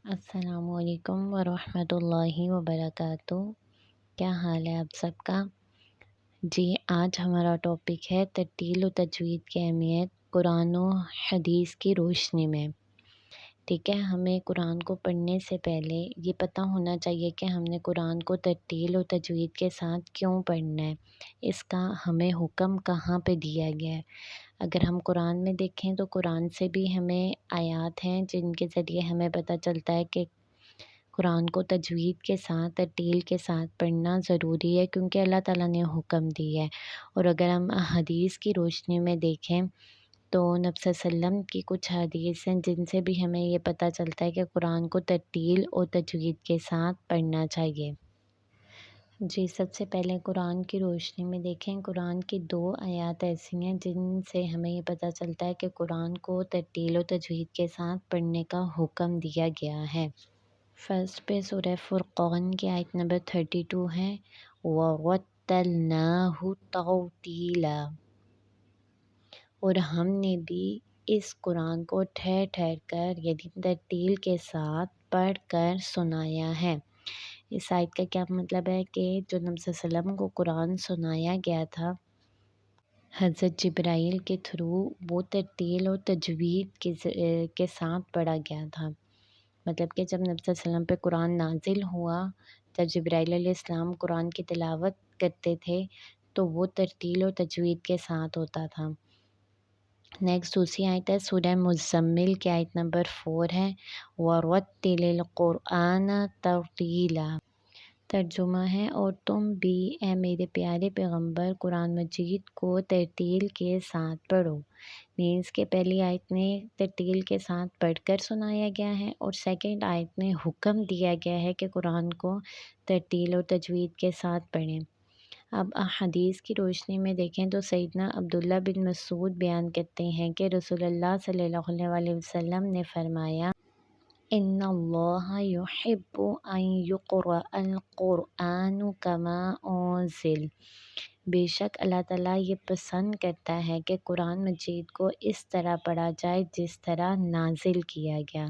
السلام علیکم ورحمۃ اللہ وبرکاتہ۔ کیا حال ہے آپ سب کا؟ جی، آج ہمارا ٹاپک ہے ترتیل و تجوید کی اہمیت قرآن و حدیث کی روشنی میں۔ ٹھیک ہے، ہمیں قرآن کو پڑھنے سے پہلے یہ پتہ ہونا چاہیے کہ ہم نے قرآن کو ترتیل و تجوید کے ساتھ کیوں پڑھنا ہے، اس کا ہمیں حکم کہاں پہ دیا گیا ہے۔ اگر ہم قرآن میں دیکھیں تو قرآن سے بھی ہمیں آیات ہیں جن کے ذریعے ہمیں پتہ چلتا ہے کہ قرآن کو تجوید کے ساتھ ترتیل کے ساتھ پڑھنا ضروری ہے، کیونکہ اللہ تعالیٰ نے حکم دی ہے۔ اور اگر ہم حدیث کی روشنی میں دیکھیں تو نبی صلی اللہ علیہ وسلم کی کچھ حدیث ہیں جن سے بھی ہمیں یہ پتہ چلتا ہے کہ قرآن کو ترتیل اور تجوید کے ساتھ پڑھنا چاہیے۔ جی، سب سے پہلے قرآن کی روشنی میں دیکھیں، قرآن کی 2 آیات ایسی ہیں جن سے ہمیں یہ پتہ چلتا ہے کہ قرآن کو ترتیل و تجوید کے ساتھ پڑھنے کا حکم دیا گیا ہے۔ فرسٹ پہ سورہ فرقان کی آیت نمبر 32 ہے، وَرَتَّلْنَاهُ تَرْتِیلًا، اور ہم نے بھی اس قرآن کو ٹھہر ٹھہر کر یعنی ترتیل کے ساتھ پڑھ کر سنایا ہے۔ اس آیت کا کیا مطلب ہے کہ جو نبی صلی اللہ علیہ وسلم کو قرآن سنایا گیا تھا حضرت جبرائیل کے تھرو، وہ ترتیل اور تجوید کے ساتھ پڑھا گیا تھا۔ مطلب کہ جب نبی صلی اللہ علیہ وسلم پہ قرآن نازل ہوا، جب جبرائیل علیہ السلام قرآن کی تلاوت کرتے تھے تو وہ ترتیل و تجوید کے ساتھ ہوتا تھا۔ نیکسٹ دوسری آیت ہے سورہ مزمل کی آیت نمبر 4 ہے، وَرَتِّلِ الْقُرْآنَ تَرْتِیلًا، ترجمہ ہے اور تم بھی اے میرے پیارے پیغمبر قرآن مجید کو ترتیل کے ساتھ پڑھو۔ مینس کہ پہلی آیت میں ترتیل کے ساتھ پڑھ کر سنایا گیا ہے اور سیکنڈ آیت میں حکم دیا گیا ہے کہ قرآن کو ترتیل اور تجوید کے ساتھ پڑھیں۔ اب حدیث کی روشنی میں دیکھیں تو سیدنا عبداللہ بن مسعود بیان کرتے ہیں کہ رسول اللہ صلی اللہ علیہ وسلم نے فرمایا، ان اللہ یحب ان یقرأ القرآن کما انزل، بے شک اللہ تعالیٰ یہ پسند کرتا ہے کہ قرآن مجید کو اس طرح پڑھا جائے جس طرح نازل کیا گیا۔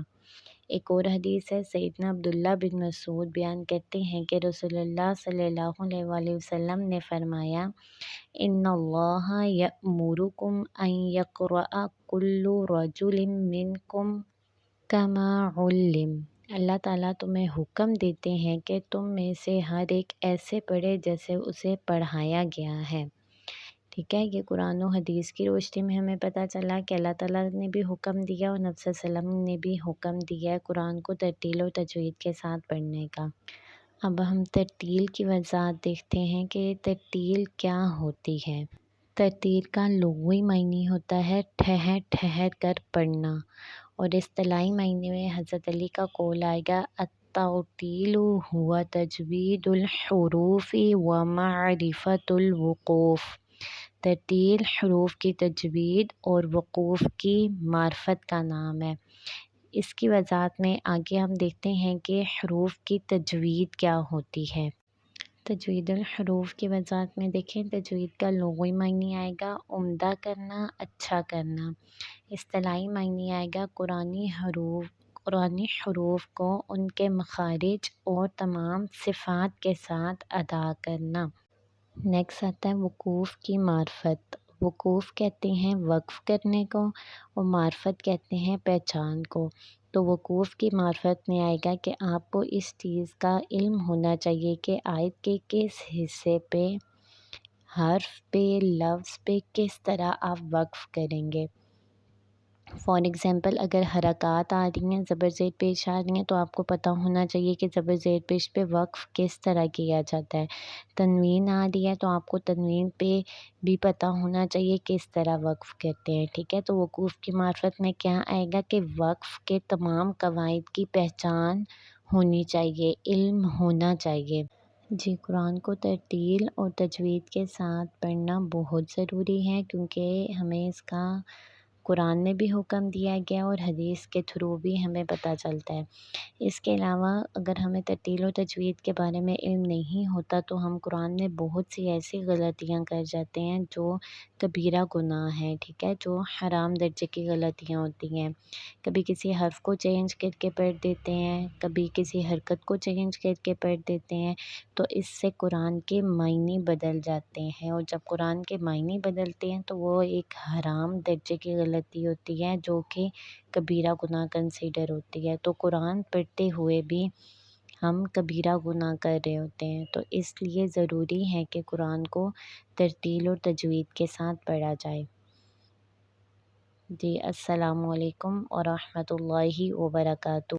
ایک اور حدیث ہے، سیدنا عبداللہ بن مسعود بیان کرتے ہیں کہ رسول اللہ صلی اللہ علیہ وسلم نے فرمایا، ان اللہ یأمرکم ان یقرأ کل رجل منکم کما علم، اللہ تعالیٰ تمہیں حکم دیتے ہیں کہ تم میں سے ہر ایک ایسے پڑھے جیسے اسے پڑھایا گیا ہے۔ ٹھیک ہے، یہ قرآن و حدیث کی روشنی میں ہمیں پتہ چلا کہ اللہ تعالیٰ نے بھی حکم دیا اور نبی صلی اللہ علیہ وسلم نے بھی حکم دیا ہے قرآن کو ترتیل و تجوید کے ساتھ پڑھنے کا۔ اب ہم ترتیل کی وضاحت دیکھتے ہیں کہ ترتیل کیا ہوتی ہے۔ ترتیل کا لغوی معنی ہوتا ہے ٹھہر ٹھہر کر پڑھنا، اور اصطلاحی معنی میں حضرت علی کا قول آئے گا، الترتیل هو تجوید الحروف ومعرفت الوقوف، ترتیل حروف کی تجوید اور وقوف کی معرفت کا نام ہے۔ اس کی وضاحت میں آگے ہم دیکھتے ہیں کہ حروف کی تجوید کیا ہوتی ہے۔ تجوید الحروف کی وضاحت میں دیکھیں، تجوید کا لغوی معنی آئے گا عمدہ کرنا، اچھا کرنا۔ اصطلاحی معنی آئے گا قرآنی حروف کو ان کے مخارج اور تمام صفات کے ساتھ ادا کرنا۔ نیکسٹ آتا ہے وقوف کی معرفت۔ وقوف کہتے ہیں وقف کرنے کو اور معرفت کہتے ہیں پہچان کو۔ تو وقوف کی معرفت میں آئے گا کہ آپ کو اس چیز کا علم ہونا چاہیے کہ آیت کے کس حصے پہ، حرف پہ، لفظ پہ کس طرح آپ وقف کریں گے۔ فار ایگزامپل اگر حرکات آ رہی ہیں، زبر زیر پیش آ رہی ہیں، تو آپ کو پتہ ہونا چاہیے کہ زبر زیر پیش پہ وقف کس طرح کیا جاتا ہے۔ تنوین آ رہی ہے تو آپ کو تنوین پہ بھی پتہ ہونا چاہیے کس طرح وقف کرتے ہیں۔ ٹھیک ہے، تو وقوف کی معرفت میں کیا آئے گا کہ وقف کے تمام قواعد کی پہچان ہونی چاہیے، علم ہونا چاہیے۔ جی، قرآن کو ترتیل اور تجوید کے ساتھ پڑھنا بہت ضروری ہے، کیونکہ ہمیں اس کا قرآن میں بھی حکم دیا گیا اور حدیث کے تھرو بھی ہمیں پتہ چلتا ہے۔ اس کے علاوہ اگر ہمیں ترتیل و تجوید کے بارے میں علم نہیں ہوتا تو ہم قرآن میں بہت سی ایسی غلطیاں کر جاتے ہیں جو کبیرہ گناہ ہے، ٹھیک ہے، جو حرام درجے کی غلطیاں ہوتی ہیں۔ کبھی کسی حرف کو چینج کر کے پڑھ دیتے ہیں، کبھی کسی حرکت کو چینج کر کے پڑھ دیتے ہیں، تو اس سے قرآن کے معنی بدل جاتے ہیں، اور جب قرآن کے معنی بدلتے ہیں تو وہ ایک حرام درجے کی غلطی ہوتی ہے جو کہ کبیرہ گناہ کنسیڈر ہوتی ہے۔ تو قرآن پڑھتے ہوئے بھی ہم کبیرہ گناہ کر رہے ہوتے ہیں، تو اس لیے ضروری ہے کہ قرآن کو ترتیل اور تجوید کے ساتھ پڑھا جائے۔ جی السلام علیکم ورحمۃ اللہ وبرکاتہ۔